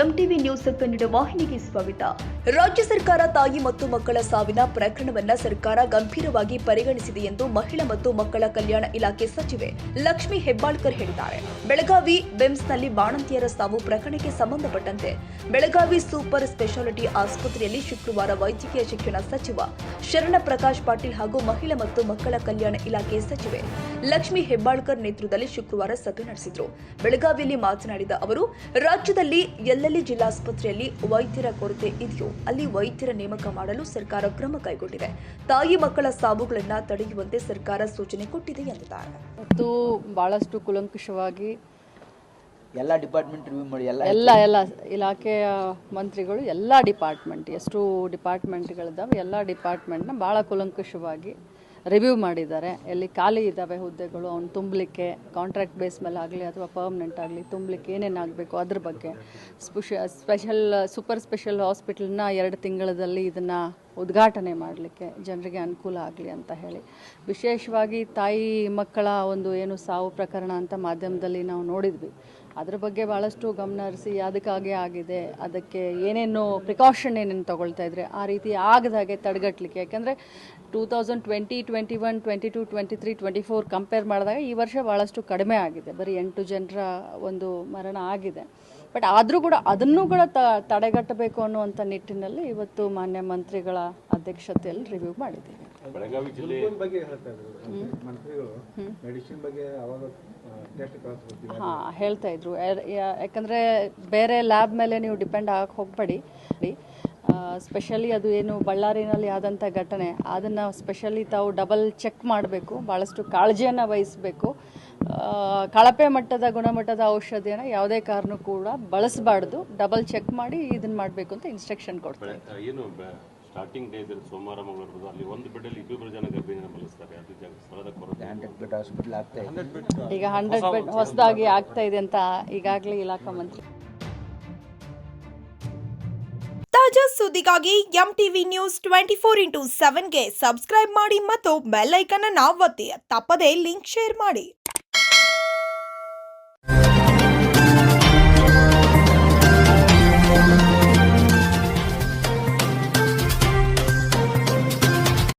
MTV news Kannada ವಾಹಿನಿಗೆ ಸ್ವಾಗತ. ರಾಜ್ಯ ಸರ್ಕಾರ ತಾಯಿ ಮತ್ತು ಮಕ್ಕಳ ಸಾವಿನ ಪ್ರಕರಣವನ್ನ ಸರ್ಕಾರ ಗಂಭೀರವಾಗಿ ಪರಿಗಣಿಸಿದೆ ಎಂದು ಮಹಿಳಾ ಮತ್ತು ಮಕ್ಕಳ ಕಲ್ಯಾಣ ಇಲಾಖೆ ಸಚಿವೆ ಲಕ್ಷ್ಮಿ ಹೆಬ್ಬಾಳ್ಕರ್ ಹೇಳಿದ್ದಾರೆ. ಬೆಳಗಾವಿ ಬೆಮ್ಸ್ನಲ್ಲಿ ಬಾಣಂತಿಯರ ಸಾವು ಪ್ರಕರಣಕ್ಕೆ ಸಂಬಂಧಪಟ್ಟಂತೆ ಬೆಳಗಾವಿ ಸೂಪರ್ ಸ್ಪೆಷಾಲಿಟಿ ಆಸ್ಪತ್ರೆಯಲ್ಲಿ ಶುಕ್ರವಾರ ವೈದ್ಯಕೀಯ ಶಿಕ್ಷಣ ಸಚಿವ ಶರಣ ಪ್ರಕಾಶ್ ಪಾಟೀಲ್ ಹಾಗೂ ಮಹಿಳಾ ಮತ್ತು ಮಕ್ಕಳ ಕಲ್ಯಾಣ ಇಲಾಖೆ ಸಚಿವೆ ಲಕ್ಷ್ಮಿ ಹೆಬ್ಬಾಳ್ಕರ್ ನೇತೃತ್ವದಲ್ಲಿ ಶುಕ್ರವಾರ ಸಭೆ ನಡೆಸಿದರು. ಬೆಳಗಾವಿಯಲ್ಲಿ ಮಾತನಾಡಿದ ಅವರು, ರಾಜ್ಯದಲ್ಲಿ ಎಲ್ಲೆಲ್ಲಿ ಜಿಲ್ಲಾಸ್ಪತ್ರೆಯಲ್ಲಿ ವೈದ್ಯರ ಕೊರತೆ ಇದೆಯೋ ಅಲ್ಲಿ ವೈದ್ಯರ ನೇಮಕ ಮಾಡಲು ಸರ್ಕಾರ ಕ್ರಮ ಕೈಗೊಂಡಿದೆ. ತಾಯಿ ಮಕ್ಕಳ ಸಾವುಗಳನ್ನು ತಡೆಯುವಂತೆ ಸರ್ಕಾರ ಸೂಚನೆ ಕೊಟ್ಟಿದೆ ಎಂದಿದ್ದಾರೆ. ಮತ್ತು ಬಹಳಷ್ಟು ಕೂಲಂಕಷವಾಗಿ ಎಲ್ಲ ಡಿಪಾರ್ಟ್ಮೆಂಟ್ ರಿವ್ಯೂ ಮಾಡಿ ಎಲ್ಲ ಇಲಾಖೆಯ ಮಂತ್ರಿಗಳು ಎಲ್ಲ ಡಿಪಾರ್ಟ್ಮೆಂಟ್ ಎಷ್ಟು ಡಿಪಾರ್ಟ್ಮೆಂಟ್ಗಳಿದ್ದಾವೆ ಎಲ್ಲ ಡಿಪಾರ್ಟ್ಮೆಂಟ್ನ ಭಾಳ ಕೂಲಂಕಷವಾಗಿ ರಿವ್ಯೂ ಮಾಡಿದ್ದಾರೆ. ಎಲ್ಲಿ ಖಾಲಿ ಇದ್ದಾವೆ ಹುದ್ದೆಗಳು ಅವ್ನು ತುಂಬಲಿಕ್ಕೆ ಕಾಂಟ್ರಾಕ್ಟ್ ಬೇಸ್ ಮೇಲೆ ಆಗಲಿ ಅಥವಾ ಪರ್ಮನೆಂಟ್ ಆಗಲಿ ತುಂಬಲಿಕ್ಕೆ ಏನೇನಾಗಬೇಕು ಅದ್ರ ಬಗ್ಗೆ ಸೂಪರ್ ಸ್ಪೆಷಲ್ ಹಾಸ್ಪಿಟಲ್ನ 2 ತಿಂಗಳಲ್ಲಿ ಇದನ್ನು ಉದ್ಘಾಟನೆ ಮಾಡಲಿಕ್ಕೆ ಜನರಿಗೆ ಅನುಕೂಲ ಆಗಲಿ ಅಂತ ಹೇಳಿ, ವಿಶೇಷವಾಗಿ ತಾಯಿ ಮಕ್ಕಳ ಒಂದು ಏನು ಸಾವು ಪ್ರಕರಣ ಅಂತ ಮಾಧ್ಯಮದಲ್ಲಿ ನಾವು ನೋಡಿದ್ವಿ. ಅದ್ರ ಬಗ್ಗೆ ಭಾಳಷ್ಟು ಗಮನ ಹರಿಸಿ ಅದಕ್ಕಾಗೆ ಆಗಿದೆ, ಅದಕ್ಕೆ ಏನೇನು ಪ್ರಿಕಾಷನ್ ಏನೇನು ತೊಗೊಳ್ತಾ ಇದ್ರೆ ಆ ರೀತಿ ಆಗದಾಗೆ ತಡೆಗಟ್ಟಲಿಕ್ಕೆ. ಯಾಕೆಂದರೆ 2020, 21, 22, 23, 24 ಕಂಪೇರ್ ಮಾಡಿದಾಗ ಈ ವರ್ಷ ಭಾಳಷ್ಟು ಕಡಿಮೆ ಆಗಿದೆ. ಬರೀ 8 ಜನರ ಒಂದು ಮರಣ ಆಗಿದೆ. ಬಟ್ ಆದರೂ ಕೂಡ ಅದನ್ನು ಕೂಡ ತಡೆಗಟ್ಟಬೇಕು ಅನ್ನುವಂಥ ನಿಟ್ಟಿನಲ್ಲಿ ಇವತ್ತು ಮಾನ್ಯ ಮಂತ್ರಿಗಳ ಅಧ್ಯಕ್ಷತೆಯಲ್ಲಿ ರಿವ್ಯೂ ಮಾಡಿದ್ದೀವಿ. ಬೆಳಗಾವಿ ಜಿಲ್ಲೆ ಬಗ್ಗೆ ಹೇಳ್ತಾ ಇದ್ರು ಮಂತ್ರಿಗಳು ಮೆಡಿಸಿನ್ ಬಗ್ಗೆ ಅವಾಗ ಟೆಸ್ಟ್ ಕಳಿಸ್ಬಿಡ್ತೀವಿ. ಹೇಳ್ತಾ ಇದ್ರು. ಯಾಕಂದರೆ ಬೇರೆ ಲ್ಯಾಬ್ ಮೇಲೆ ನೀವು ಡಿಪೆಂಡ್ ಆಗಕ್ಕೆ ಹೋಗಬೇಡಿ. ಸ್ಪೆಷಲಿ ಅದು ಏನು ಬಳ್ಳಾರಿನಲ್ಲಿ ಆದಂಥ ಘಟನೆ ಅದನ್ನು ಸ್ಪೆಷಲಿ ತಾವು ಡಬಲ್ ಚೆಕ್ ಮಾಡಬೇಕು, ಭಾಳಷ್ಟು ಕಾಳಜಿಯನ್ನು ವಹಿಸಬೇಕು. ಕಳಪೆ ಮಟ್ಟದ ಗುಣಮಟ್ಟದ ಔಷಧಿಯನ್ನು ಯಾವುದೇ ಕಾರಣಕ್ಕೂ ಕೂಡ ಬಳಸಬಾರ್ದು, ಡಬಲ್ ಚೆಕ್ ಮಾಡಿ ಇದನ್ನು ಮಾಡಬೇಕು ಅಂತ ಇನ್ಸ್ಟ್ರಕ್ಷನ್ ಕೊಡ್ತಾರೆ. ಏನು ಸ್ಟಾರ್ಟಿಂಗ್ ಡೇ ಸೋಮವಾರ ಮಂಗಳವಾರ ಅಲ್ಲಿ ಒಂದು ಬೆಡ್ಡಲ್ಲಿ 2 ಜನ ಗರ್ಭಿಣಿಯನ್ನು ಬಳಸ್ತಾರೆ. ಅದು ಸ್ಥಳದ ಕೊರತೆ 100 ಬೆಡ್ ಹಾಸ್ಪಿಟಲ್ ಆಗ್ತಾ ಇದೆ. ಈಗ 100 ಬೆಡ್ ಹೊಸದಾಗಿ ಆಗ್ತಾ ಇದೆ ಅಂತ ಈಗಾಗಲೇ ಇಲಾಖಾ ಮಂತ್ರಿ. ತಾಜಾ ಸುದ್ದಿಗಾಗಿ ಎಂಟಿವಿ ನ್ಯೂಸ್ 24x7ಗೆ ಸಬ್ಸ್ಕ್ರೈಬ್ ಮಾಡಿ ಮತ್ತು ಬೆಲ್ ಐಕಾನ್ ಅನ್ನು ಒತ್ತಿ. ತಪ್ಪದೇ ಲಿಂಕ್ ಶೇರ್ ಮಾಡಿ.